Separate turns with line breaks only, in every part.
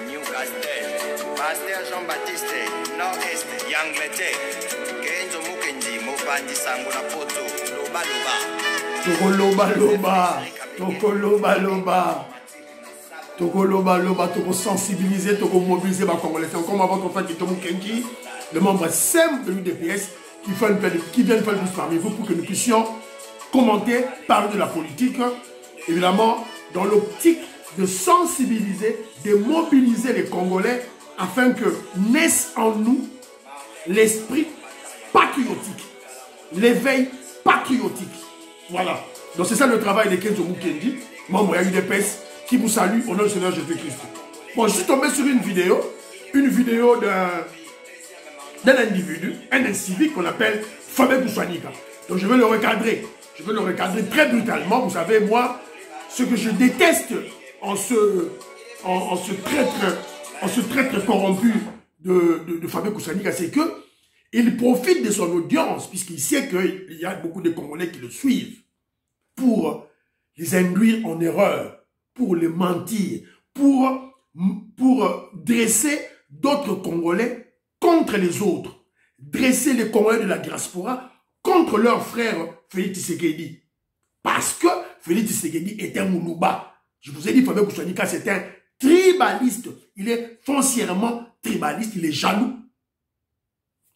Newcastle, Pasteur Jean-Baptiste, Nord-Est, Yanglete, Kenzo Mukendi, Mopandi Sango na Poto, Loba Loba.
Toko Loba Loba, Toko Loba Loba. Toko Loba Loba, Toko sensibiliser, Toko mobiliser ma Congolais. C'est encore avant qu'on fasse Kito Mukendi, le membre simple de l'UDPS qui vient faire le plus parmi vous pour que nous puissions commenter, parler de la politique, évidemment, dans l'optique de sensibiliser, de mobiliser les Congolais afin que naisse en nous l'esprit patriotique, l'éveil patriotique. Voilà. Donc c'est ça le travail de Kenzo Mukendi, membre de l'UDPS, qui vous salue au nom du Seigneur Jésus-Christ. Bon, je suis tombé sur une vidéo d'un individu, un incivique qu'on appelle Fabien Koussanika. Donc je vais le recadrer. Je vais le recadrer très brutalement. Vous savez, moi, ce que je déteste en ce traître corrompu de Fabien Koussanika, c'est que il profite de son audience, puisqu'il sait qu'il y a beaucoup de Congolais qui le suivent, pour les induire en erreur, pour les mentir, pour dresser d'autres Congolais contre les autres, dresser les Congolais de la diaspora contre leur frère Félix Tshisekedi. Parce que Félix Tshisekedi est un Moulouba. Je vous ai dit, Fabien Koussanika, c'est un tribaliste. Il est foncièrement tribaliste, il est jaloux.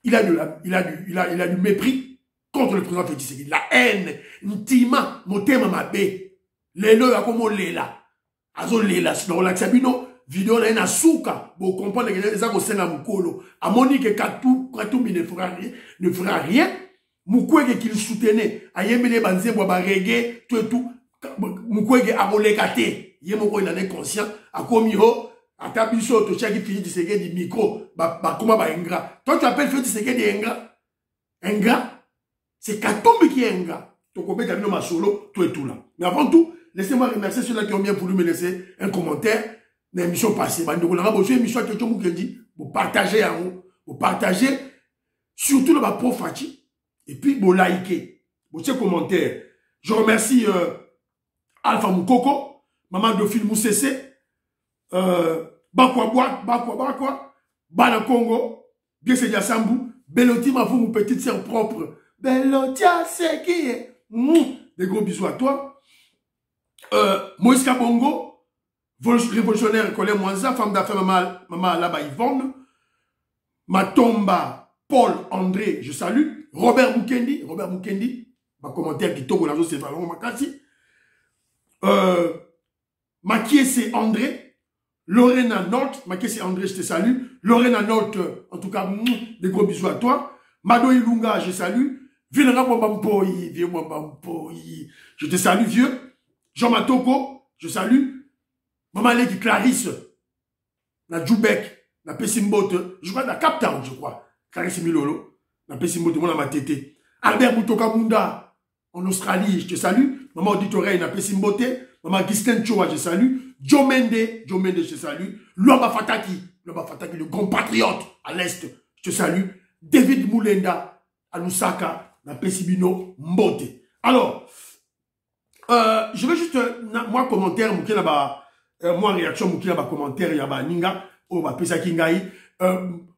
Il a du mépris contre le président Félix Tshisekedi. La haine, Ntima, Motema Mabe, Lelo Yakomo Lela, Azo Lela, sinon la Xabino, vidéo na ena souka, vous comprenez que les gens senga mukolo, a monique Katumbi ne fera rien, Mukwege qu'il soutenait, a yemele banze boba reggae, tout, Mukwege a molekate, yemoko il en est conscient, a komiho, a tabiso, to chaki Félix Tshisekedi micro, kuma ba ingrat. Toi tu appelles Félix Tshisekedi ingrat? Ingrat? C'est Katumbi qui est ingrat. Tokobé Camino Masolo, tout et tout là. Mais avant tout, laissez-moi remercier ceux-là qui ont bien voulu me laisser un commentaire. L'émission passée, vous partagez en haut, vous partagez surtout le pro Fachi et puis vous likez, vous faites commentaire. Je remercie Alpha Moukoko, Maman Dauphine Moussessé, Bakwa, Bana Congo, Biessedia Sambou, Beloti Mavou, mon petite sœur propre, Belotia, c'est qui est? Des gros bisous à toi. Moïse Kabongo, révolutionnaire Colin Mwanza, femme d'affaires maman Alaba Yvonne, Matomba Paul André, je salue, Robert Mukendi, ma commentaire qui tombe là, c'est vraiment Makasi, Makiese André, Lorena Nolte, Makiese André, je te salue, Lorena Nolte, en tout cas, des gros bisous à toi, Mado Ilunga, je salue, Vilanga Mwambampoyi, vieux Mwambampoyi, je te salue, vieux, Jean Matoko, je salue, Maman Lady Clarisse, na Djoubek, na Pessimbote, je crois, na Cap Town, je crois. Clarisse Milolo, na Pessimbote, mon ma tété. Albert Moutoka Munda, en Australie, je te salue. Maman Auditoreille, na Pessimbote. Maman Ghislaine Choua, je salue. Joe Mende, je te salue. Luamba Fataki, le grand patriote à l'Est, je te salue. David Moulenda, à Lusaka, na Pessibino, Mbote. Alors, je vais juste, moi, commentaire, moi, réaction, commentaire, il y a Ninga,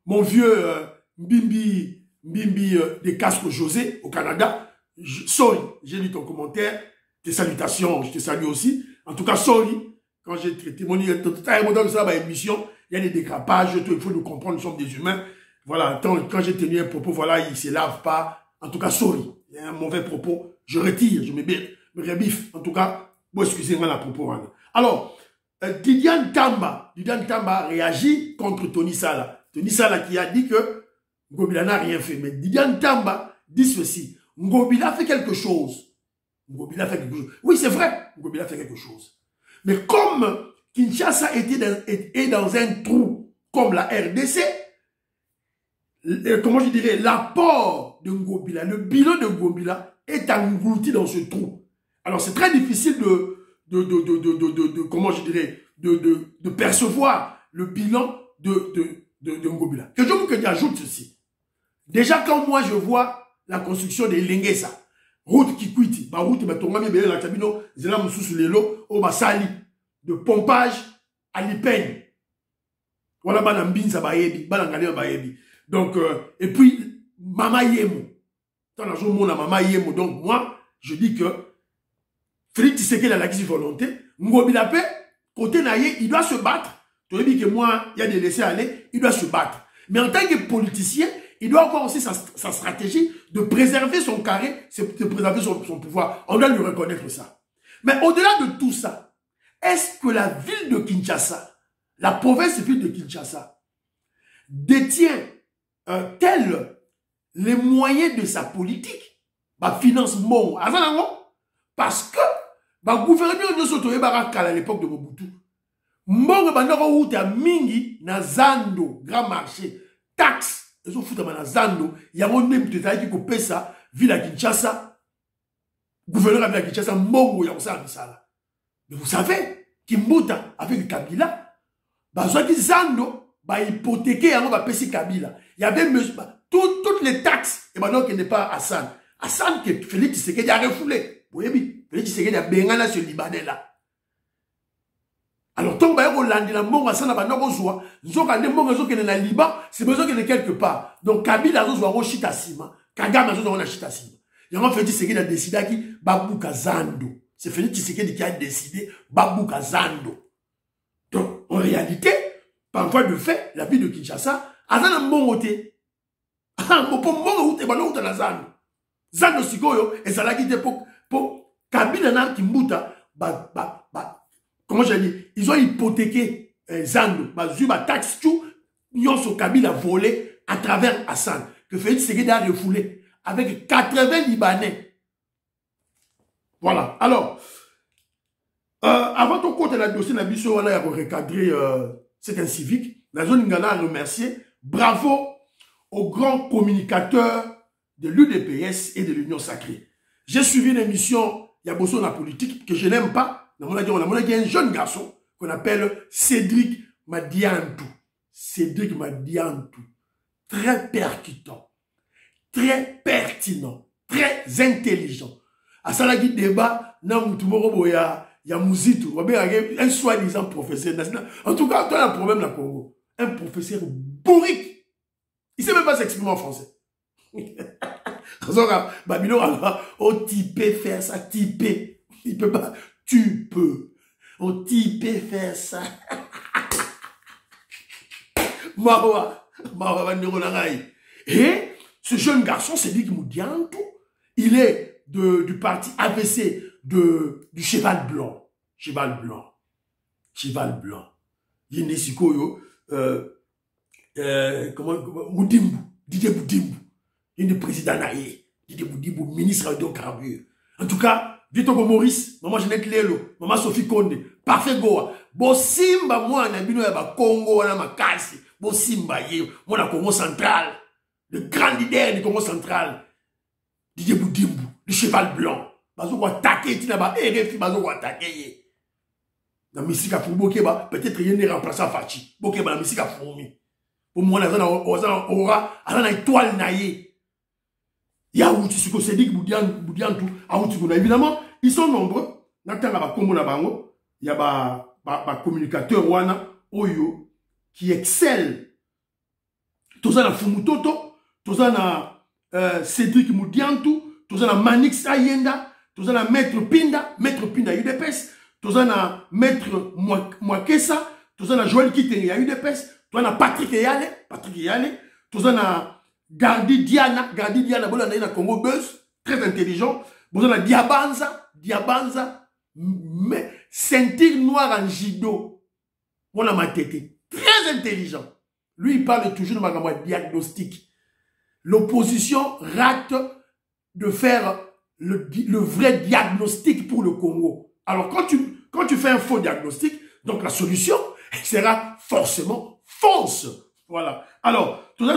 mon vieux Mbimbi de Casco José au Canada, sorry, j'ai lu ton commentaire, tes salutations, je te salue aussi. En tout cas, sorry, quand j'ai traité mon émission, il y a des décrapages, il faut nous comprendre, nous sommes des humains. Voilà, quand j'ai tenu un propos, voilà, il ne se lave pas. En tout cas, sorry, il y a un mauvais propos, je retire, je me rebiffe. En tout cas, bon, excusez-moi la propos. Alors, Didiane Tamba réagit contre Tony Sala. Tony Sala qui a dit que Ngobila n'a rien fait. Mais Didiane Tamba dit ceci. Ngobila fait quelque chose. Oui, c'est vrai. Ngobila fait quelque chose. Mais comme Kinshasa est dans un trou comme la RDC, comment je dirais, l'apport de Ngobila, le bilan de Ngobila est englouti dans ce trou. Alors c'est très difficile comment je dirais, de percevoir le bilan de Ngobila. Que je vous ajoute ceci. Déjà, quand moi je vois la construction de Lengesa, route Kikwiti, route la Tabino, Zela Moussous Lelo, au Basali, de pompage à l'Ipeigne. Voilà, bana mbinza bayebi, bana ngalema bayebi. Donc, et puis, Mama Yemo. Dans la journée, Mama Yemo. Donc, moi, je dis que Félix Tshisekedi a la volonté. Ngobilape, côté naïe, il doit se battre. Tu as dit que moi, il y a des laissés aller, il doit se battre. Mais en tant que politicien, il doit avoir aussi sa stratégie de préserver son carré, de préserver son pouvoir. On doit lui reconnaître ça. Mais au-delà de tout ça, est-ce que la ville de Kinshasa, la province-ville de Kinshasa, détient tels les moyens de sa politique, financement, parce que le gouverneur de Soto à l'époque de Mobutu, Mbongo bandako uta mingi na Zando, grand marché, taxe, ils ont foutu na Zando, il y a mon même qui coupe ça, ville à Kinshasa, gouverneur à Kinshasa, Mbongo ya ça ça. Mais vous savez, Kimbuta avec Kabila, bazaki Zando, hypothéquer yango ba pesi Kabila. Il y avait toutes les taxes et maintenant qu'il n'est pas Hassan. Hassan que Félix Tshisekedi a refoulé. Vous voyez, Félix Tshisekedi a bengana ce Libanais là. Alors, tant que vous avez la monga sana banoko zwa, nzoka ne monga zo kene na Liban, c'est besoin que quelque part. Donc Kabila zo zwa chita sima, Kagame zo zwa chita sima. Yango Félix Tshisekedi a décidé ki babuka Zando. C'est Félix Tshisekedi qui a décidé babuka Zando. Donc en réalité, parfois de fait, la ville de Kinshasa azana mongote. Ah, mopo mongo ute banoko na Zando. Zando sikoyo ezalaki te pour Kabila na Kimbuta comment je dis, ils ont hypothéqué Zando, Bazuba taxe tout, Nyonso Kabila volé à travers Hassan, que Félix Tshisekedi a refoulé avec 80 Libanais. Voilà. Alors, avant ton compte la dossier, on a recadré cet incivique. La zone Ngana a remercié. Bravo aux grands communicateurs de l'UDPS et de l'Union Sacrée. J'ai suivi une émission, il y a beaucoup de la politique que je n'aime pas. On a dit un jeune garçon qu'on appelle Cédric Madiantou. Cédric Madiantou. Très percutant, très pertinent, très intelligent. À ça, il y a débat, il y a Mouzitou, un soi-disant professeur. En tout cas, tu as un problème dans le Congo. Un professeur bourrique. Il ne sait même pas s'exprimer en français. Oh, typé faire ça, typé. Il ne peut pas. Tu peux. On typé faire ça. Et ce jeune garçon, c'est lui qui me dit en tout. Il est du parti AVC du Cheval Blanc. Cheval Blanc. Cheval Blanc. Il y a une sikoyo. Moudimbu. Didier Moudimbu. Il est président naïe. Didier Moudimbu, ministre de Carburant. En tout cas, Vito Maurice, maman Jeanette Lelo, maman Sophie Konde, parfait Goa. Bo Simba, moi, na bino ya ba Congo, wana makasi. Bo Simba, ye, moi, na Congo central. Le grand leader du Congo central. Didier Boudimbu, le cheval blanc. Bazo ko attaquer, tina ba RFI, bazo ko attaquer ye. Na misika pour Bokeba, peut-être il y a un remplaçant Fachi. Bokeba, na misika fourmi. Pour moi, na aura, na étoile na ye. Il y a Outi Suko Cédric Boudiantou, évidemment, ils sont nombreux. Il y a des communicateurs Oyo qui excellent. Tous na Fumutoto, tous na Cédric Boudiantou, tous na Manix Ayenda, tous na Maître Pinda UDPS, tous na Maître Mwakesa, tous na Joël Kitenge UDPS, tous na Patrick Yale, tous na Gardi Diana, bon, on a Congo Buzz, très intelligent. Bon, on a Diabanza, mais ceinture noire en judo. On a ma tête, très intelligent. Lui, il parle toujours de diagnostic. L'opposition rate de faire le vrai diagnostic pour le Congo. Alors, quand tu fais un faux diagnostic, donc la solution sera forcément fausse. Voilà. Alors, tout ça,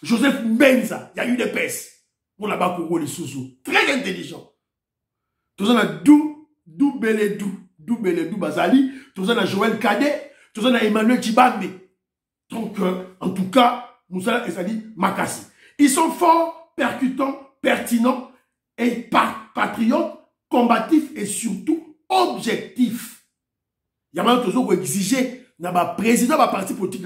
Joseph Benza, il y a eu des pèses. On n'a pas Congo les sous-sous. Très intelligent. Tout ça, Dou Beledou Bazali. Tout ça, Joël Cadet. Tout ça, Emmanuel Chibambe. Donc, en tout cas, Moussa Essadi Makassi. Ils sont forts, percutants, pertinents et patriotes, combatifs et surtout objectifs. Il y a même toujours exiger président de parti politique,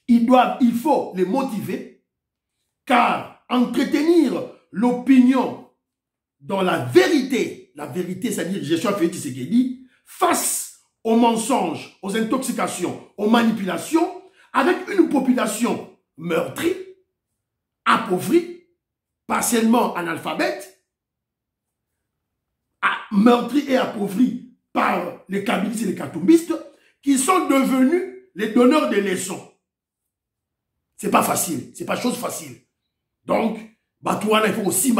il faut les motiver, car entretenir l'opinion dans la vérité, c'est-à-dire gestion Félix Tshisekedi, face aux mensonges, aux intoxications, aux manipulations, avec une population meurtrie, appauvrie, partiellement analphabète, meurtrie et appauvrie par les kabylistes et les katumbistes, qui sont devenus les donneurs de leçons. C'est pas facile, c'est pas chose facile. Donc, Batouana, il faut aussi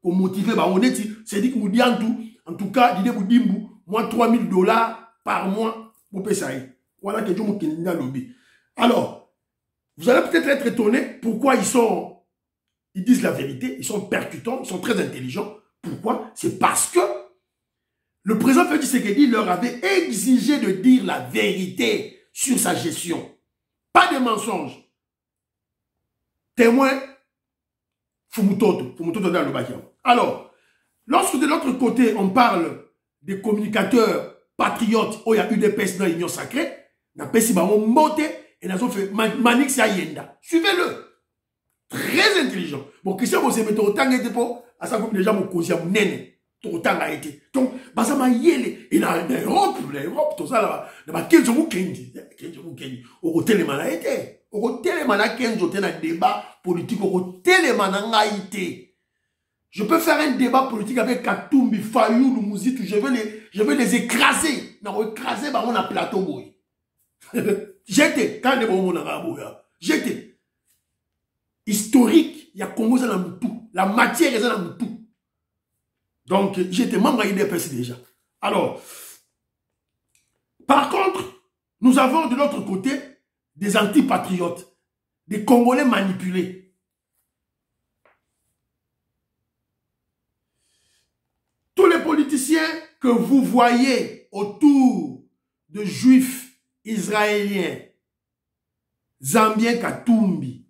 pour motiver c'est dit que en tout cas, moi 3000 $ par mois pour payer. Voilà que je me lobby. Alors, vous allez peut-être être étonné pourquoi ils disent la vérité, ils sont percutants, ils sont très intelligents. Pourquoi? C'est parce que le président Félix Tshisekedi leur avait exigé de dire la vérité sur sa gestion. Pas de mensonges. Témoin, Fumutoto dans le Bakiam. Alors, lorsque de l'autre côté, on parle des communicateurs patriotes où il y a eu des UDPS dans l'Union sacrée, on a monté et on a fait Manix Ayenda. Suivez-le. Très intelligent. Bon, Christian, vous avez autant été pour, à ça que les gens m'ont causé à nene. Autant a été. Donc, ça m'a yélé. Et dans l'Europe, tout ça là, dans ma 15 jours, 15 jours, au téléman a été. Au téléman a 15 jours, dans un débat politique, au téléman a été. Je peux faire un débat politique avec Katumbi, Fayou, Lumouzitou, je vais les écraser. Non, écraser, bah, on a plateau, boy. J'étais, quand les bons j'étais. Historique, il y a Congo, ça dans tout. La matière, ça dans tout. Donc, j'étais membre d'IDPS déjà. Alors, par contre, nous avons de l'autre côté des antipatriotes, des Congolais manipulés. Tous les politiciens que vous voyez autour de juifs israéliens, Zambien Katumbi,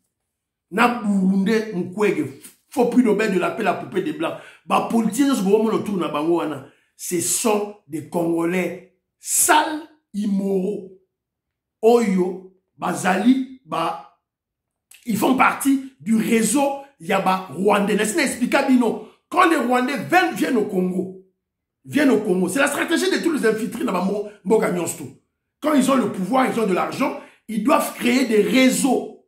Nabounde Mukwege, faut plus de la paix, la poupée des blancs. Bah, politiciens, ce sont des Congolais sales, immoraux. Oyo, Bazali, bah, ils font partie du réseau Yaba Rwandais. Quand les Rwandais viennent au Congo, c'est la stratégie de tous les infiltrés dans Mboganyonsto. Quand ils ont le pouvoir, ils ont de l'argent, ils doivent créer des réseaux.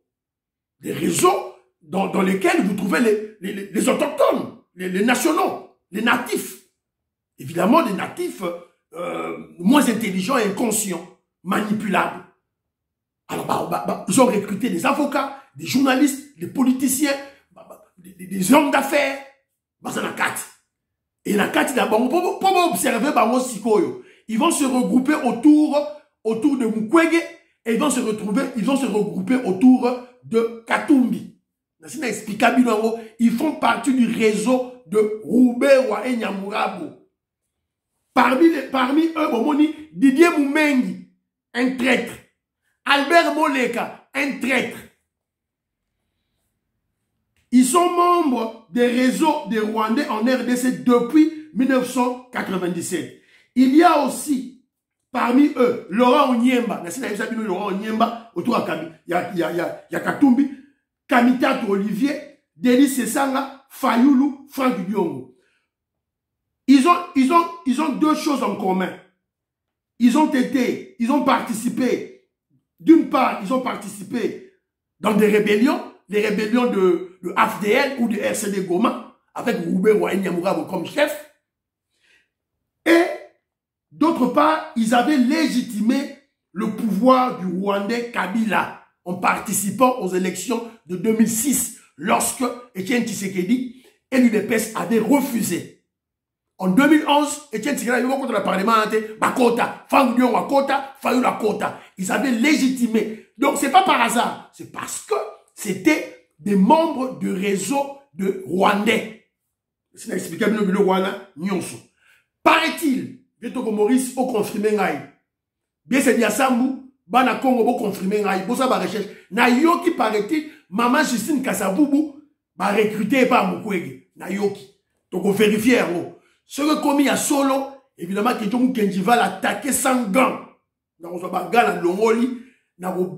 Des réseaux dans lesquels vous trouvez les autochtones, les nationaux, les natifs. Évidemment, des natifs moins intelligents et inconscients, manipulables. Alors, ils ont recruté des avocats, des journalistes, des politiciens, des hommes d'affaires. Et la carte d'abord, pour observer, ils vont se regrouper autour de Mukwege et ils vont se regrouper autour de Katumbi. Ils font partie du réseau de Roubewa et Nyamurabo. Parmi eux, Didier Moumengi, un traître. Albert Moleka, un traître. Ils sont membres des réseaux des Rwandais en RDC depuis 1997. Il y a aussi, parmi eux, Laurent Onyemba. Laurent Onyemba, autour de Kabi. Il y a Katumbi, Kamitato Olivier, Denis Sessanga, Fayoulou, Franck Diongo. Ils ont deux choses en commun. Ils ont participé, d'une part, ils ont participé dans des rébellions, les rébellions de AFDL ou de RCD Goma, avec Roubewa et Nyamurabo comme chef. Et, d'autre part, ils avaient légitimé le pouvoir du Rwandais Kabila en participant aux élections de 2006, lorsque Etienne Tshisekedi et l'UDPS avaient refusé. En 2011, Etienne Tshisekedi avait contre le Parlement, Bakota, Fangdion Wakota, Fayou Lakota. Ils avaient légitimé. Donc, c'est pas par hasard. C'est parce que c'était des membres du réseau de Rwandais. C'est expliqué le Rwanda, Nyonso. Paraît-il, Vietoko Maurice, au confirmé Ngaï. Bien, c'est Diasambu, Bana Congo, au confirmé Ngaï. Bosa, ba recherche. Na yoki, paraît-il, Maman Justine Kassaboubou, ba recruté par Mukwege. Na yoki. Donc, on vérifie, ce que commis à Solo évidemment, que John Kenji va l'attaquer sans gants. Dans son bagage, dans l'ongoli, dans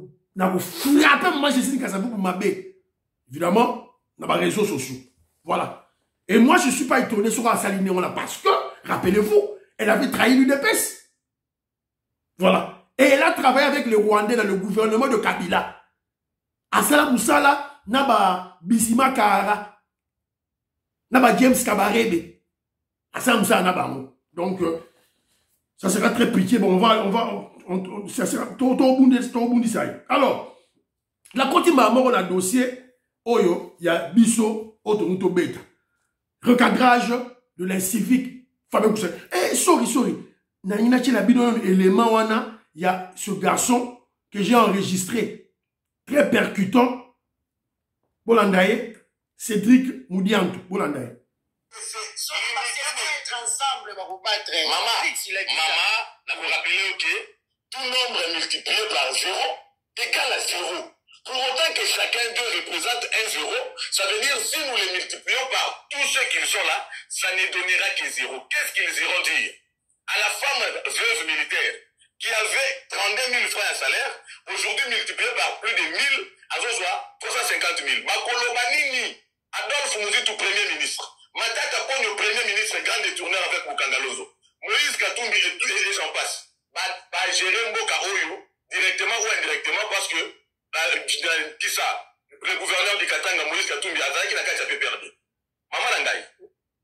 frapper, moi, je suis Kassabou pour m'abbé. Évidemment, dans les réseaux sociaux. Voilà. Et moi, je ne suis pas étonné sur Saline là parce que, rappelez-vous, elle avait trahi l'UDPS. Voilà. Et elle a travaillé avec les Rwandais dans le gouvernement de Kabila. Asala Moussala, Naba Bissima Kahara, Naba James Kabarebe. Asala Moussala Naba. Donc, ça sera très pitié. Bon, ça sera tout au bout de ça. Alors, la continue on a un dossier, Oyo, il y a Bisso, Otomuto Beta. Recadrage de l'incivique Fabien Koussani. Eh, sorry. Nanina Tchela Bidon, élément, wana, il y a ce garçon que j'ai enregistré, très percutant. Bolandaye, Cédric Moudiantou. Bolandaye.
Maman, n'a vous rappelé que tout nombre multiplié par 0 égale à 0. Pour autant que chacun d'eux représente un 0, ça veut dire si nous les multiplions par tous ceux qui sont là, ça ne donnera que 0. Qu'est-ce qu'ils iront dire à la femme veuve militaire qui avait 32 000 francs à salaire, aujourd'hui multiplié par plus de 1000, à 350 000. Makolo Banini, Adolphe Mouzitou, Premier ministre. Matata Pogno, Premier ministre, grand détourneur avec Mukangalozo. Moïse Katumbi et j'en passe. Bah, gérer Mboka Oyo, directement ou indirectement, parce que, qui ça, le gouverneur du Katanga, Moïse Katumbi, Azaki n'a qu'à s'appeler perdu. Maman Nangaï.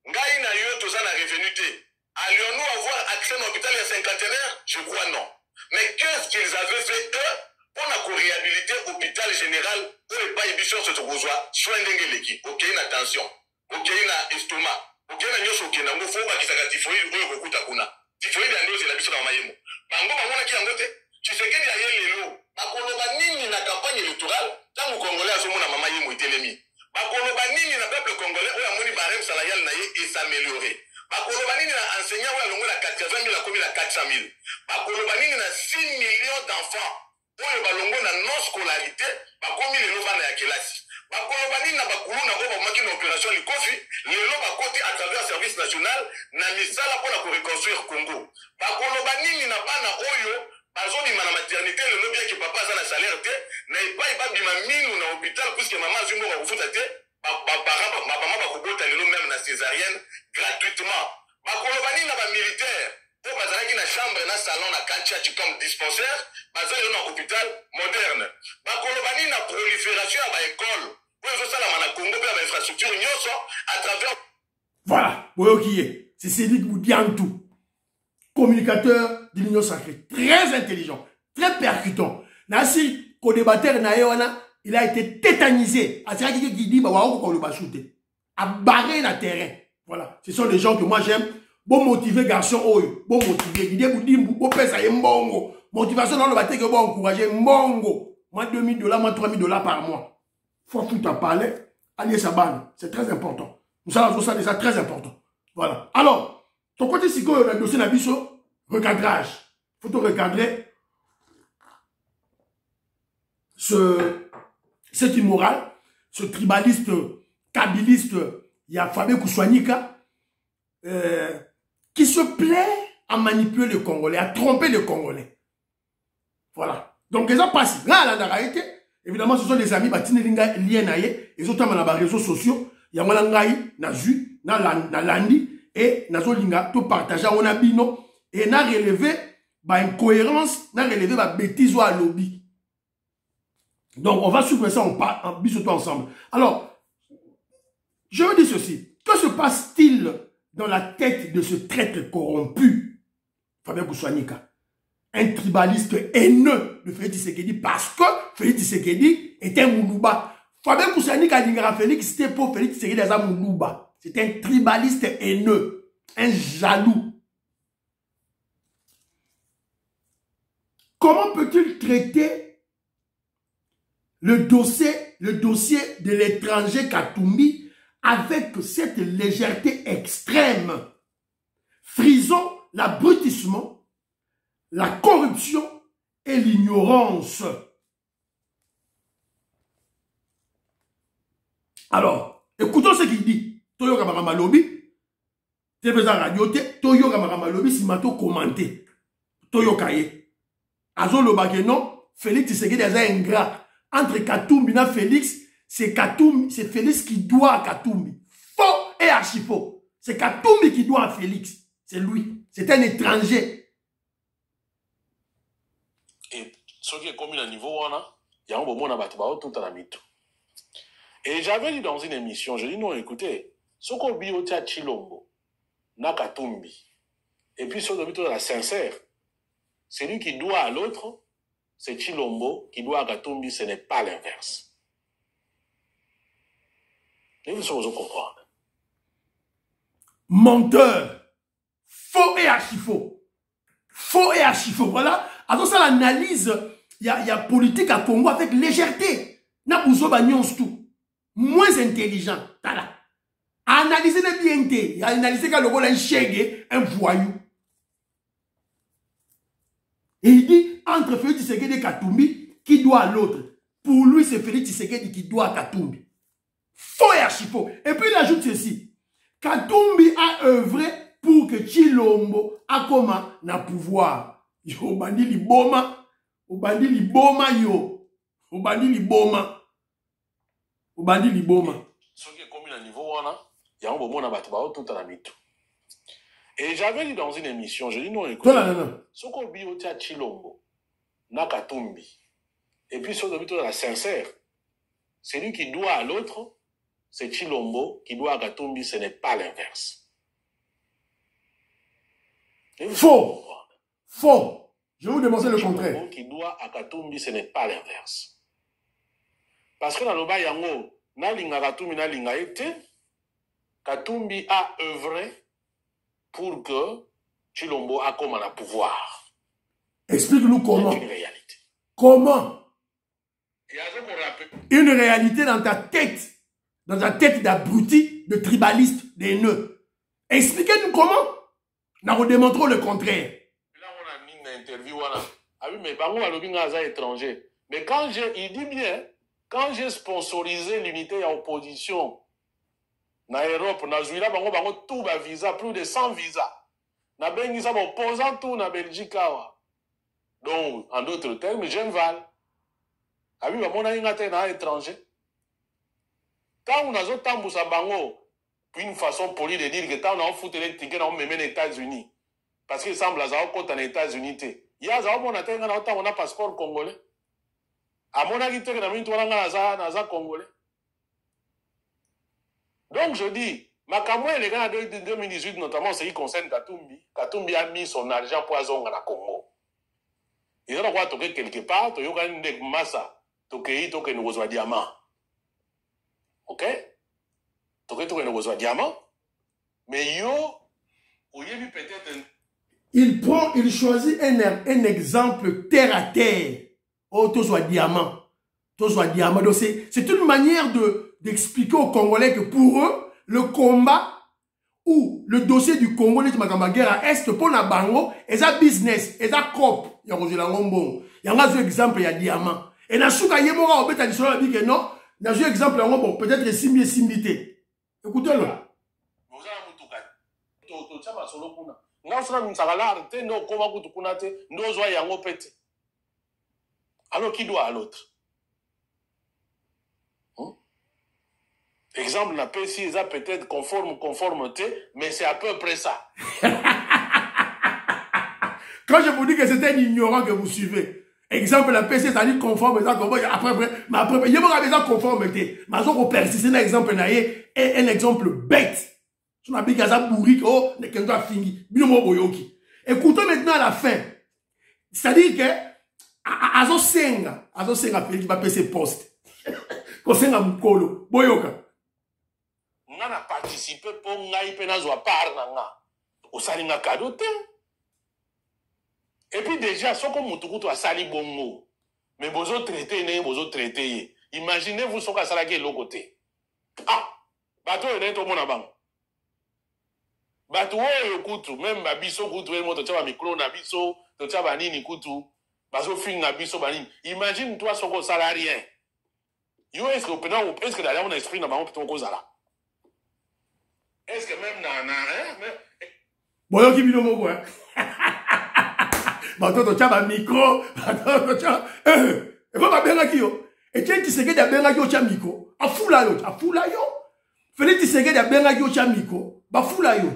Ngaï n'a eu tout ça n'a revenu. Allions-nous avoir accès à l'hôpital et cinquantenaire? Je crois non. Mais qu'est-ce qu'ils avaient fait eux pour la réhabiliter l'hôpital général où les pas ébichons se trouvent, soin d'engeleki, ok, une attention, ok, une estomac, ok, une nyoso qui n'a pas fait qui s'est typhoïde ou beaucoup takuna. Typhoïde a c'est la biche dans Mayemo. Bango Mamona qui en gote, tu sais qu'il y a les lots. Bakoloba nini na campagne électorale, tant que Congolais à ce moment Mama Yemo Telemi. Bakoloba nini na peuple congolais où la moni barème salarial naïe et s'améliorer. Bakoloba nini na enseignant où la longue la 80 000 a commis la 400 000. Bakoloba nini na 6 millions d'enfants. Pour le balongo na non scolarité, bakomi les lots à kelasi. Bakoloba nini na bakulu na roba maki na opération likofi, les lots côté à travers service national na misala pour la reconstruire Congo. Bakoloba nini na bana oyo bazoni na maternité le lot bien que papa a na salaire te, na pas bima minu na hôpital puisque maman zumbo va kufuta te, maman ba kubota le lot même na césarienne gratuitement. Bakoloba nini na ba militaire pour bazalaki na chambre na salon na kanchachi comme dispensaire, bazali na hôpital moderne. Bakoloba nini na prolifération à ba école. Pour ça la mana Congo pe ba infrastructure nyoso à travers.
Voilà, Boyokiye, c'est Cédric Moudiantou, communicateur de l'Union sacrée, très intelligent, très percutant. Nasi co-débatteur na yewana, il a été tétanisé. A qui dit bah waouh qu'on le va shooter, à barrer la terrain. Voilà, ce sont des gens que moi j'aime. Bon motivé garçon, bon motivé. Il dit bon pèse à mbongo. Motivation dans le bâtiment que bon encourager mbongo. Moi $2000, moi $3000 par mois. Faut tout à parler. Allez Saban, c'est très important. Nous savons ça déjà très important. Voilà. Alors, ton côté si on a dossier Nabiso, recadrage. Faut te recadrer cet immoral, ce tribaliste, kabiliste, il y a Fabien Koussouanika, qui se plaît à manipuler les Congolais, à tromper les Congolais. Voilà. Donc, les gens passent. Là, la réalité, évidemment, ce sont des amis, liés à ils ont dans les réseaux sociaux. Il y a un ngai, na zu, na landi, et na zolinga, tout partager, on a bino, et na relevé, incohérence, na relevé, bêtise ou à lobby. Donc, on va suivre ça en biseautant ensemble. Alors, je veux dire ceci. Que se passe-t-il dans la tête de ce traître corrompu, Fabien Koussouanika, un tribaliste haineux de Félix Tshisekedi, parce que Félix Tshisekedi est un Moulouba. Fabien Koussouanika a Félix, c'était pour Félix Tshisekedi à Moulouba. C'est un tribaliste haineux, un jaloux. Comment peut-il traiter le dossier de l'étranger Katumbi avec cette légèreté extrême? Frisons l'abrutissement, la corruption et l'ignorance. Alors, écoutons ce qu'il dit. Toyo Kabarama Lobi, te pesa radio te toyoka makambo alobi sima to commenter toyoka ye azoloba ke non Félix Tshisekedi aza ingrat entre Katumbi na Félix c'est Félix qui doit à Katumbi faux et archi faux c'est Katumbi qui doit à Félix c'est lui c'est un étranger
et ce qui est commis à niveau il y a un moment où tout à la mythe. Et j'avais dit dans une émission, je dis non, écoutez, ce qu'on dit au Chilombo, Nakatumbi, et puis ce qui est la sincère, celui qui doit à l'autre, c'est Chilombo, qui doit à Katumbi, ce n'est pas l'inverse. Et vous savez comprendre.
Menteur, faux et archi faux. Faux et archi faux. Voilà. Alors ça l'analyse, il y a politique à Congo avec légèreté. N'a pas tout. Moins intelligent. Tala. Analyser le bien. Analyser quand le rôle un chègue, un voyou. Et il dit, entre Félix Tshisekedi et Katumbi, qui doit à l'autre. Pour lui, c'est Félix Tshisekedi qui doit à Katumbi. Faux et archi faux. Et puis il ajoute ceci. Katumbi a œuvré pour que Chilombo a comment na pouvoir. Yo bandi liboma. Obandi liboma yo. Obandi liboma. Obandi liboma.
Ce qui est commis à niveau, il y a un moment où tout à la mythe. Et j'avais dit dans une émission, je dis non, écoute, ce qu'on dit au Chilombo, Nakatumbi, et puis ce qui est la sincère, celui qui doit à l'autre, c'est Chilombo, qui doit à Katumbi, ce n'est pas l'inverse.
Faux! Faux! Je vais vous démontrer le contraire.
Chilombo qui doit à Katumbi, ce n'est pas l'inverse. Parce que dans le bas, yango, na linga Katumbi, na linga ete, Katumbi a œuvré pour que Chilombo a comme un pouvoir.
Explique-nous comment.
C'est une réalité.
Comment?
Et
une réalité dans ta tête d'abruti, de tribaliste, d'haineux. Expliquez-nous comment. Nous démontrons le contraire.
Là, on a mis une interview. Ah oui, mais Bango a étranger. Mais quand il dit bien, quand j'ai sponsorisé l'unité en opposition, en Europe, na Zouila, Bango, tout va visa, plus de 100 visas. Na Bengisa, opposant tout na Belgique. Donc, en d'autres termes, j'aime Val. Ah oui, on a un étranger. Quand on a un temps pour Bango, une façon polie de dire que quand on a foutu les tickets, on met les États-Unis. Parce qu'il semble avoir un compte en États-Unis. Il y a un passeport congolais. À mon avis, il y a un congolais. Donc je dis, Makamoué, les gars de 2018, notamment, ce qui concerne Katumbi. Katumbi a mis son argent pour Azong à la Congo. Il a droit de quelque part, il y a une massa, il y a un diamant. Ok? Il y a un diamant. Mais peut-être.
Il choisit un exemple terre à terre. Oh, tout soit diamant. Tout soit diamant. Donc, c'est une manière d'expliquer aux Congolais que pour eux, le combat ou le dossier du Congo, les guerre à Est, pour la bango, et ça business, et ça cop. Il y a un exemple, il y a diamant. Et dans ce cas, il y a un exemple, il y a non. Dans un exemple, bon, peut-être simité. Écoutez-le.
Alors qui doit à l'autre? Exemple, la PCI est peut-être conformité, mais c'est à peu près ça.
Quand je vous dis que c'est un ignorant que vous suivez, exemple, la PCI est à conforme, après, il y a besoin de conformité. Mais on persiste un exemple, un exemple bête. On a dit qu'il y a un bourrique, oh, ne qu'un doit finir. Écoutons maintenant à la fin. C'est-à-dire que, Azo senga Félix va payer ses postes. Ko senga mukolo, boyoka.
On a participé pour ngai pe nazwa part nanga. Osalinga kadote. Et puis déjà, ce que mutukutu a sali bongo. Mais bozo traité né, bozo traité. Imaginez-vous ce que ça la l'autre côté. Ah, bato ene to mona bang. Bato oyo kutu, même babiso kutu e moto tshaba micro na biso, to tshaba nini kutu. Imagine-toi ce qu'on salarien. Est-ce que d'ailleurs on exprime dans mon petit là? Est-ce que même
Boyo qui bino moko, hein. Bato tia ba micro, bato tia, et va benga ki yo. Et tiens, tu sais que da benga yo tia micro. A fula yo. Félix Tshisekedi a benga yo tia micro. Ba fula yo.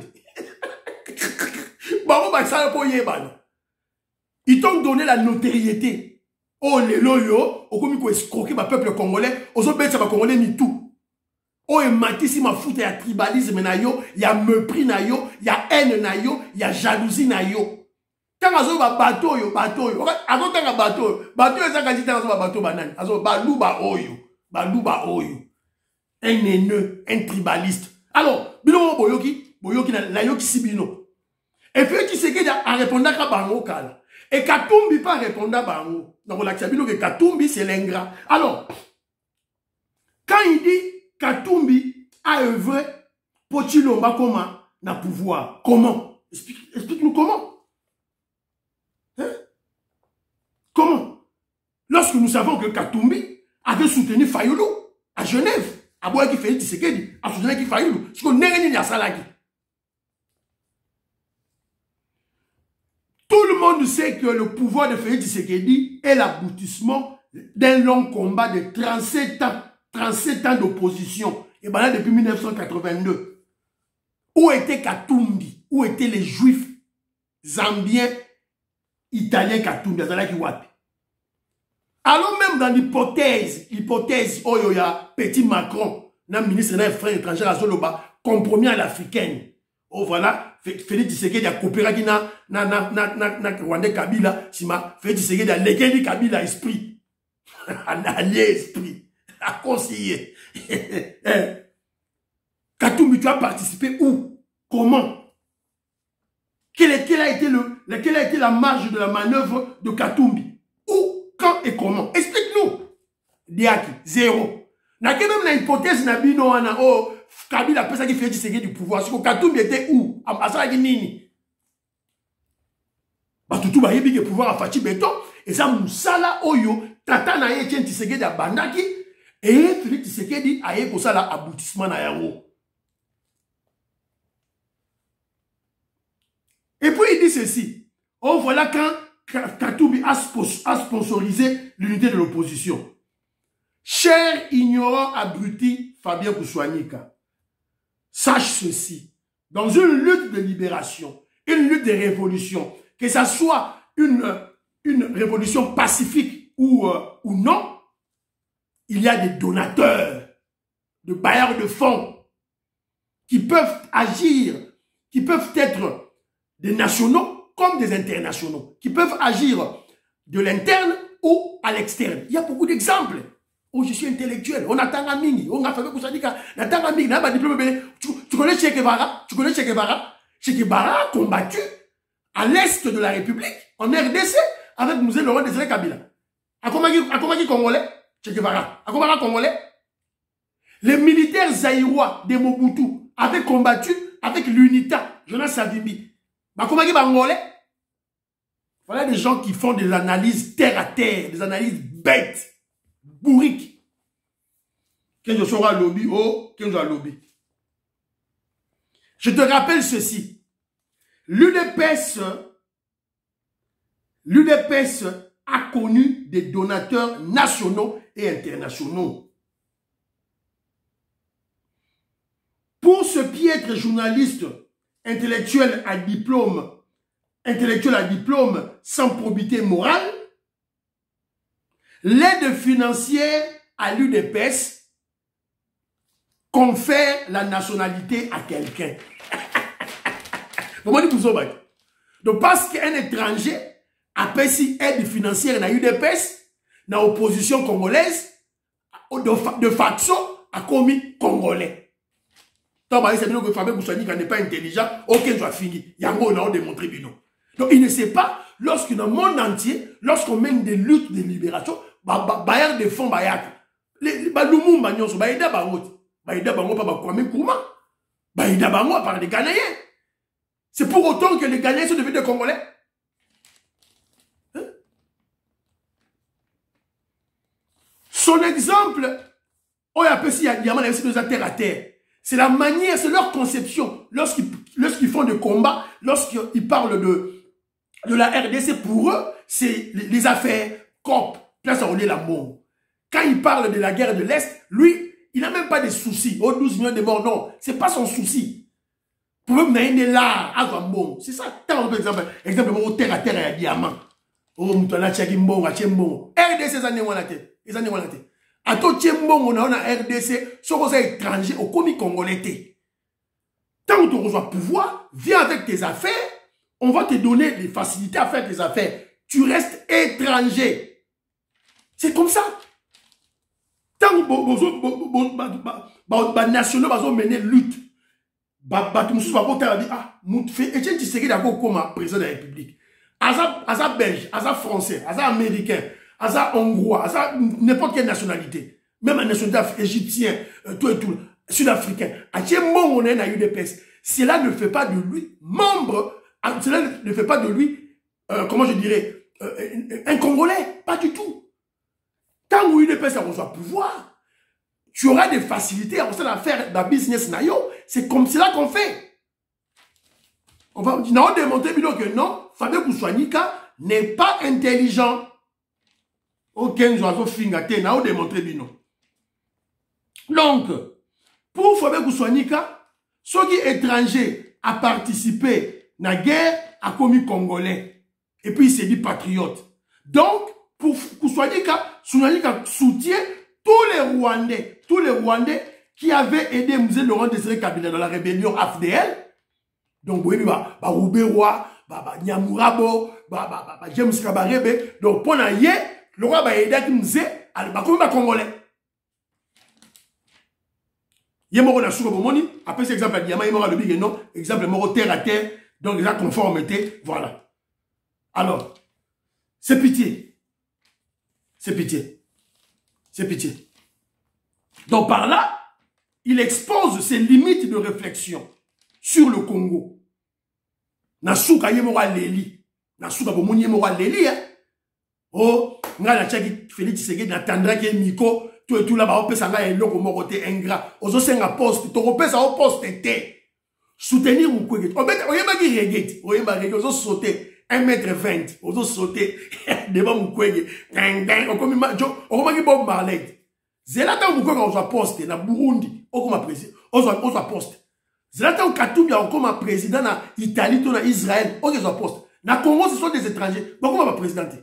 Ba ba ça po yebana. Ils t'ont donné la notoriété. Oh les loyo, au comme ko escroquer ba peuple congolais, ozo betsa ba congolais ni tout. Oh et matisi ma foute ya tribalisme na yo, ya mépris na yo, ya haine na yo, ya jalousie na yo. Quand azo ba bateau yo, azo tanga bateau eza kanji azo ba bateau banani, azo ba luba oyo. Un haineux, un tribaliste. Alors, bino boyoki na yoki sibino. Et puis tu sais que a répondre à bango kala. Et Katumbi pas répondre à bango. Donc la sabino que Katumbi c'est l'ingrat. Alors, quand il dit Katumbi a œuvré pour Chilomba comment na pouvoir. Comment? Explique-nous comment. Hein? Comment? Lorsque nous savons que Katumbi avait soutenu Fayulu à Genève, à Boya qui fait Tshisekedi, à soutenu Fayulu, ce qu'on n'est rien à Salagi. Tout le monde sait que le pouvoir de Félix Tshisekedi est l'aboutissement d'un long combat de 37 ans d'opposition. Et bien là, depuis 1982. Où était Katumbi? Où étaient les juifs zambiens, italiens Katumbi? Alors même dans l'hypothèse, oh il y a petit Macron, ministre des Affaires étrangères à Zoloba, compromis à l'africaine. Oh voilà, Félix Tshisekedi a coopéré avec Rwanda Kabila, Félix Tshisekedi a légué Kabila esprit. Un allié esprit. A conseillé. Katumbi, tu as participé où? Comment? Quelle a été la marge de la manœuvre de Katumbi? Où? Quand et comment? Explique-nous. Diaki, zéro. N'a que même l'hypothèse n'a bino ana oh Kabila a ça qui fait du pouvoir. Parce que Katumbi était où? À ça nini. Bah tout ba yebi que pouvoir a fati béton et ça musala oyo tata na ye tient Tshisekedi a bandaki et Félix Tshisekedi a ye pour ça la aboutissement na yango. Et puis il dit ceci. Oh voilà quand Katumbi a sponsorisé l'unité de l'opposition. Cher ignorant abruti Fabien Kousouanika, sache ceci, dans une lutte de libération, une lutte de révolution, que ça soit une révolution pacifique ou non, il y a des donateurs, de bailleurs de fonds, qui peuvent agir, qui peuvent être des nationaux comme des internationaux, qui peuvent agir de l'interne ou à l'externe. Il y a beaucoup d'exemples. Oh, je suis intellectuel. On attend un mini. On a fait que ça dit qu'on attend un mini. Tu connais Che Guevara? Tu connais Che Guevara? Che Guevara a combattu à l'est de la République, en RDC, avec Moussé Laurent Désiré Kabila. A combattu Congolais? Che Guevara. A combattu Congolais? Les militaires zaïrois de Mobutu avaient combattu avec l'UNITA, Jonas Savimbi. A combattu Congolais? Voilà des gens qui font des analyses terre à terre, des analyses bêtes. Bourrique. Quand je serai lobby, oh, quand je lobby. Je te rappelle ceci. L'UDPS a connu des donateurs nationaux et internationaux. Pour ce piètre journaliste intellectuel à diplôme sans probité morale, l'aide financière à l'UDPS confère la nationalité à quelqu'un. Donc parce qu'un étranger a payé aide financière à l'UDPS, dans l'opposition congolaise, de facto, a commis congolais. Donc Fabien Kousouanika n'est pas intelligent, aucun doit finir. Il y a un mot, on a démontré bino. Donc il ne sait pas, lorsque dans le monde entier, lorsqu'on mène des luttes de libération, bayar des fonds bayak. Lumumba nyonso baida bango. Baida bango pa Kwame Nkrumah. Baida bango par des Ghanéens. C'est pour autant que les Ghanéens sont devenus des Congolais. Hein? Son exemple, on appelle ça diamant aussi de terre à terre. C'est la manière, c'est leur conception. Lorsqu'ils lorsqu'ils font des combats, lorsqu'ils parlent de la RDC, pour eux, c'est les affaires COP, place à la bombe. Quand il parle de la guerre de l'Est, lui, il n'a même pas de soucis. Oh, 12 millions de morts, non, c'est pas son souci. Pour eux, il est là, à bon. C'est ça, tant exemple, au terre à terre, il y a diamant. Oh, Moutana, Tchakimbon, Tchembon. RDC, ça n'est pas la tête. Ça n'est pas la tête. À tout Tchembon, on a RDC, ce qu'on est étranger, au commis congolais. Tant que tu reçois pouvoir, viens avec tes affaires, on va te donner des facilités à faire tes affaires. Tu restes étranger. C'est comme ça. Tant que les nationaux vont mener lutte, Etienne Tshisekedi d'accord comme président de la République. Aza belge, aza français, aza américain, aza hongrois, aza n'importe quelle nationalité. Même la nationalité égyptienne, tout et tout, sud-africain. On est à UDPS. Cela ne fait pas de lui membre, cela ne fait pas de lui, comment je dirais, un Congolais. Pas du tout. Tant que l'UDPS a reçoit pouvoir, tu auras des facilités à faire dans le business. C'est comme cela qu'on fait. On va démontrer que non, Fabien Kousouanika n'est pas intelligent. Aucun oiseau fingaté, on démontrer non. Donc, pour Fabien Kousouanika, ceux qui sont étrangers à participer à la guerre a commis Congolais. Et puis il s'est dit patriote. Donc, pour Kousouanika, Kousouanika soutient tous les Rwandais qui avaient aidé M. Laurent Désiré Kabila dans la rébellion AFDL. Donc, oui, Roubewa, Nyamurabo, James Kabarebe. Donc, pour naïe, le roi va aider M. comme Congolais. Il y a un souko bomoni. Après cet exemple, il y a un le big non. Exemple, moro terre à terre. Donc, la conformité. Voilà. Alors, c'est pitié. C'est pitié. C'est pitié. Donc, par là, il expose ses limites de réflexion sur le Congo. Nasuka yemora leli. Nasuka bomoni yemora leli, hein. Oh, nga la tchaki Félix Tshisekedi n'attendra que Miko. Tout et tout là-bas, on peut s'en aller l'eau comme côté ingrat. On se sent à poste. Tu repères ça au poste. Soutenir ou quoi. On peut pas dire reggae. On peut sauter 1m20. On peut sauter devant mon couille. On peut Bob Marley. Zelata ou quoi on soit poste na Burundi. On comme président. On soit poste. Zelata ou Katumbi on comme président na Italie ou na Israël. On soit poste. Na Congo ce sont des étrangers. Pourquoi on va présidenter?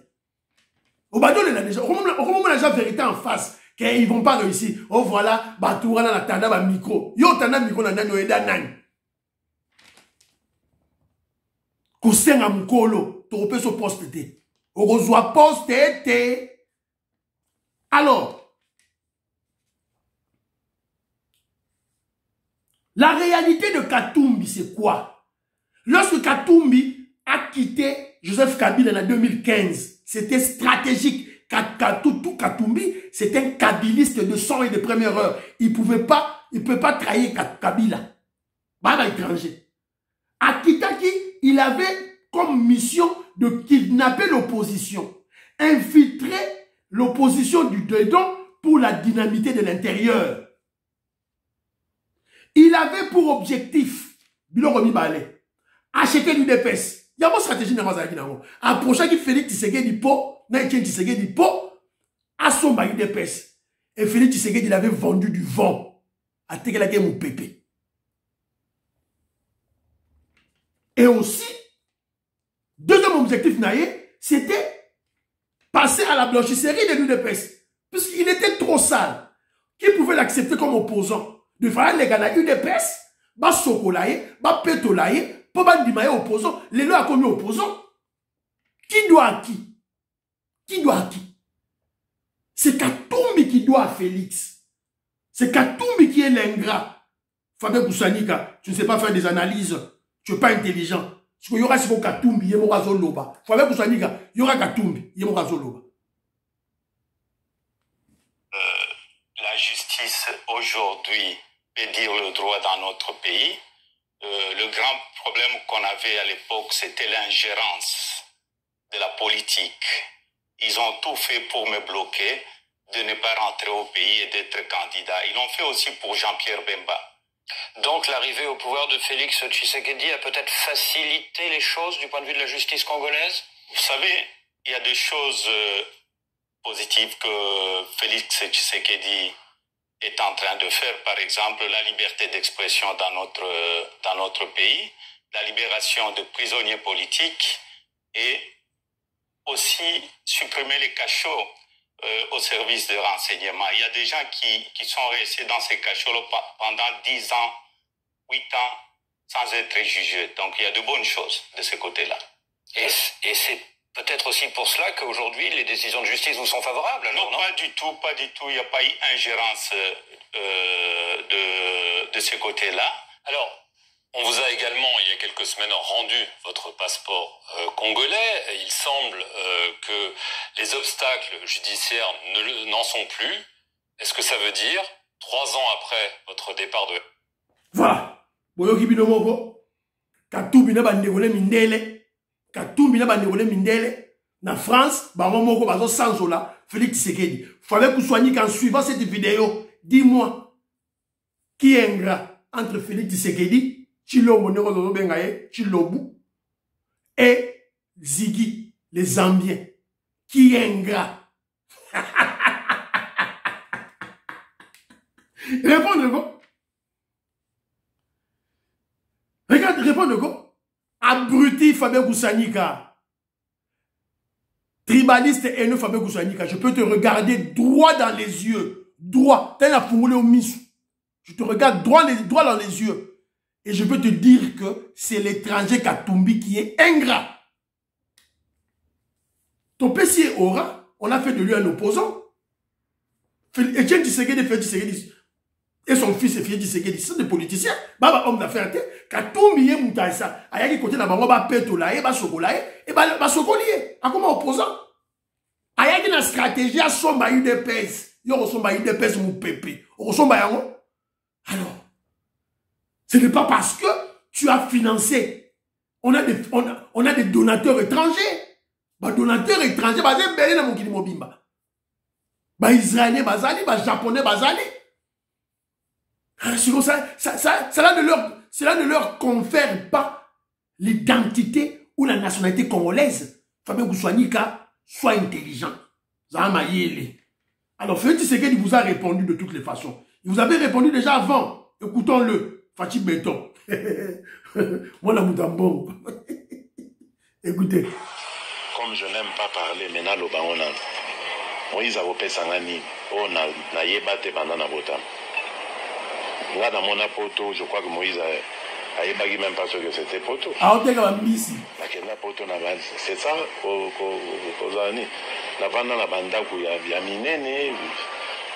Au bateau on a déjà. On a déjà vérité en face. Qu'ils vont pas réussir. Oh voilà, Batoura na tanda ba micro. Yo tanda micro na nani oeda nani. Kusenga mukolo, to repé so poste te. Orozwa poste te. Alors, la réalité de Katumbi, c'est quoi? Lorsque Katumbi a quitté Joseph Kabila en 2015, c'était stratégique. Katumbi, c'est un kabiliste de sang et de première heure. Il ne peut pas trahir Kabila. Bah, étranger. À Kitaki, il avait comme mission de kidnapper l'opposition, infiltrer l'opposition du dedans pour la dynamité de l'intérieur. Il avait pour objectif, Biloromi Balé, acheter l'UDPS. Il y a une stratégie dans la approcher qui Félix Tshisekedi po, Etienne Tshisekedi po, à son bail d'EPS. Et Félix Tshisekedi, il avait vendu du vent à Tegelake Moupépé. Et aussi, deuxième objectif, c'était passer à la blanchisserie de l'UDPS. Puisqu'il était trop sale. Qui pouvait l'accepter comme opposant? De faire les gars de l'UDPS, bas sokolaye, bas pétolaye, pour bas dimaye opposant, les lois a commis opposant. Qui doit à qui? Qui doit à qui? C'est Katumbi qui doit à Félix. C'est Katumbi qui est l'ingrat. Fabien Kousouanika, tu ne sais pas faire des analyses. Tu n'es pas intelligent. Il y aura ce Katumbi, il y aura Zoloba. Fabien Kousouanika, il y aura Katumbi, il y aura Zoloba.
La justice aujourd'hui peut dire le droit dans notre pays. Le grand problème qu'on avait à l'époque, c'était l'ingérence de la politique. Ils ont tout fait pour me bloquer de ne pas rentrer au pays et d'être candidat. Ils l'ont fait aussi pour Jean-Pierre Bemba.
Donc l'arrivée au pouvoir de Félix Tshisekedi a peut-être facilité les choses du point de vue de la justice congolaise?
Vous savez, il y a des choses positives que Félix Tshisekedi est en train de faire. Par exemple, la liberté d'expression dans notre pays, la libération de prisonniers politiques et aussi supprimer les cachots au service de renseignement. Il y a des gens qui sont restés dans ces cachots pendant 10 ans, 8 ans, sans être jugés. Donc il y a de bonnes choses de ce côté-là.
Et c'est peut-être aussi pour cela qu'aujourd'hui les décisions de justice vous sont favorables, alors, non?
Pas du tout. Il n'y a pas eu ingérence de ce côté-là.
Alors, on vous a également, il y a quelques semaines, rendu votre passeport congolais. Il semble que les obstacles judiciaires n'en sont plus. Est-ce que ça veut dire, 3 ans après votre départ de...
Voilà. Boyoki binomoko. Katumbi na bandekole mindele. Katumbi na bandekole mindele. Na France, bamomoko bazo sanzola. Félix Tshisekedi. Fallait que vous soigniez qu'en suivant cette vidéo, dis-moi, qui est ingrat entre Félix Tshisekedi, Chilombo Nero Bengaye, Chilobu, et Ziggy, les Zambiens. Qui est ingrat? Répondre quoi? Regarde, répondre quoi? Abruti Fabien Koussanika. Tribaliste haineux Fabien Koussanika. Je peux te regarder droit dans les yeux. Droit. Tel la foulée au misou. Je te regarde droit dans les yeux. Et je peux te dire que c'est l'étranger Katumbi qui est ingrat. Ton PC Aura, on a fait de lui un opposant. Etienne Tshisekedi et son fils Félix Tshisekedi, c'est des politiciens. Baba homme d'affaires, Katumbi est moutaïsa. Ayaki côté na bango ba petolaye, ba sokolaye, et ba sokoliye. A comment opposant? Ayaki na stratégie à somba UDPS. Yo somba UDPS mou pépé. O somba yango. Alors, ce n'est pas parce que tu as financé. On a des donateurs étrangers. Bah, donateurs étrangers, bah, c'est belé dans mon kili mobimba. Bah, Israéliens, bah, zali, bah, Japonais, bah, zali. Cela ne leur confère pas l'identité ou la nationalité congolaise. Fabien Koussanika, sois intelligent. Zama yele. Alors, Félix Tshisekedi vous a répondu de toutes les façons. Il vous avait répondu déjà avant. Écoutons-le. Fatih Béton. Moi, la moutambon. Écoutez.
Comme je n'aime pas parler, maintenant, le baron, Moïse a opé sangani. On a yébate pendant la botam. Là, dans mon apoto, je crois que Moïse a ébagui même pas ce que c'était poto.
Ah, on est comme un ici.
C'est ça, aux années. La bande, la banda, il y a miné.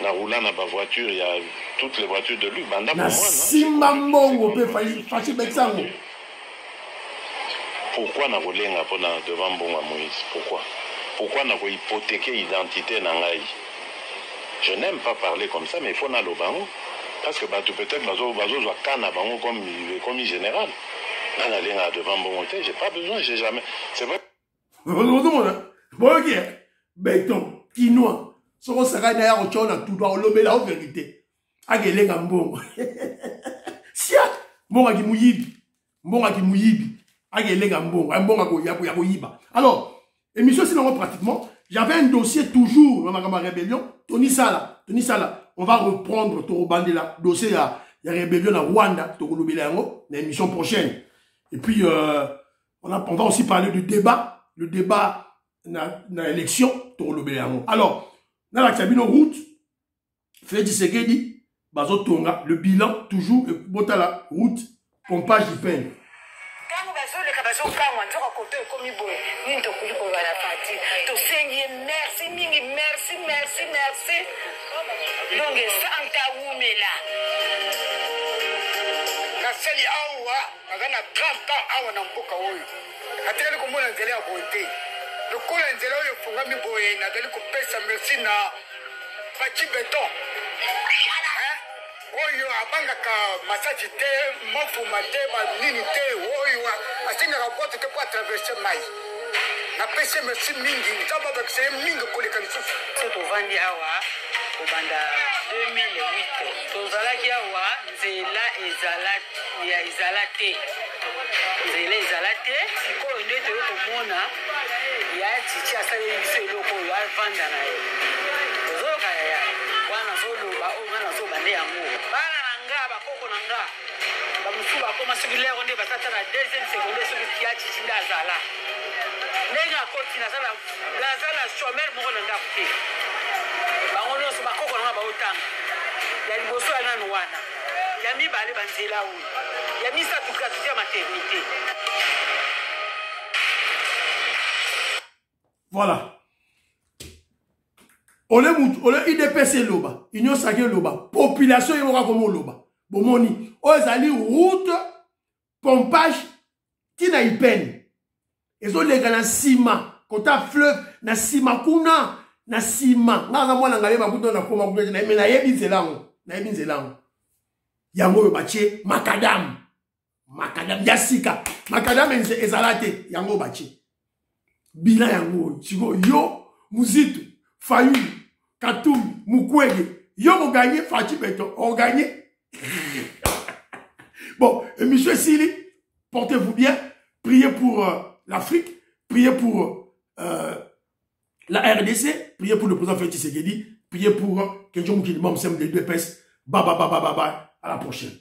Na roulant na voiture, il y a toutes les voitures de lui. Banda pour moi, non? Pourquoi na volenga devant Bonga Moïse? Pourquoi na hypothéquer l'identité nangai? Je n'aime pas parler comme ça, mais il faut na lobango. Parce que peut-être bazo soit kana bango comme général. Nana lenga devant Bonga, j'ai pas besoin, j'ai jamais. C'est vrai.
Bon, ok. Béton, quinoa. Soko saka na ya kochona tout doit lober la vérité. Agelenga mbongo. Sia, mbonga ki muyibi. Agelenga mbongo, mbonga ko ya ko yiba. Alors, émission sinon pratiquement, j'avais un dossier toujours dans ma rébellion, Tony Sala, on va reprendre Toro Bandela, dossier ya rébellion à Rwanda, Toro lobela yango, dans l'émission prochaine. Et puis on va aussi parler du débat, le débat dans l'élection Toro lobela yango. Alors, dans la cabine route, Félix Tshisekedi, Bazotonga, le bilan, toujours, bota la route, pompage du peine.
Merci. Donc, Santa Oumela. Naseli awa, agana 30 ans awa na mboka oyo. Ateli komona nzela ya kote. Lokola nzela oyo fungami boye natali kopesa merci na Fatih Béton. Oyo abangaka massage te, mofuma te, banini te, oyo asengaka bote te po traverser mai. Napesi merci mingi, nzamba bakiseye mingi koleka lisusu. Tovandi awa
kobanda 2008 tozalaki awa nzela ezala te sikoyo nde toyokomona ya titi asaleli biso eloko oyo avanda na ye tozoyoka yaya wana zoloba oyo nga nazobande yango bana na nga bakoko na nga bamosu bakoma soki lero nde basata na deuxième seconde soki ya titi nde azala ndenge akoti nazala chomere moko na ndako te bango nyonso bakoko na nga baotanga ya liboso ya nano wana ya mibale banzela oyo ya misato gratuité ya maternité.
Voilà. Ole IDPC loba, Union Sacrée loba, population yoka comme loba. Bomoni, ozali route pompage tina ipene. Ezo lega na sima, kota fleuve na sima kuna na sima. Nga mwana ngale bakuto na koma kuna na mena yebi nzelango. Yango yo bache makadam yasika. Makadam ezalate yango bache. Bila yango chiko yo Muzitu Fayu Katum Mukwege yo mo gagné Fachi Beto on gagné. Bon, monsieur Sili, portez-vous bien, priez pour l'Afrique, priez pour la RDC, priez pour le président Félix Tshisekedi, priez pour Kenjo Mukili Momsem de 2PS. Bye, à la prochaine.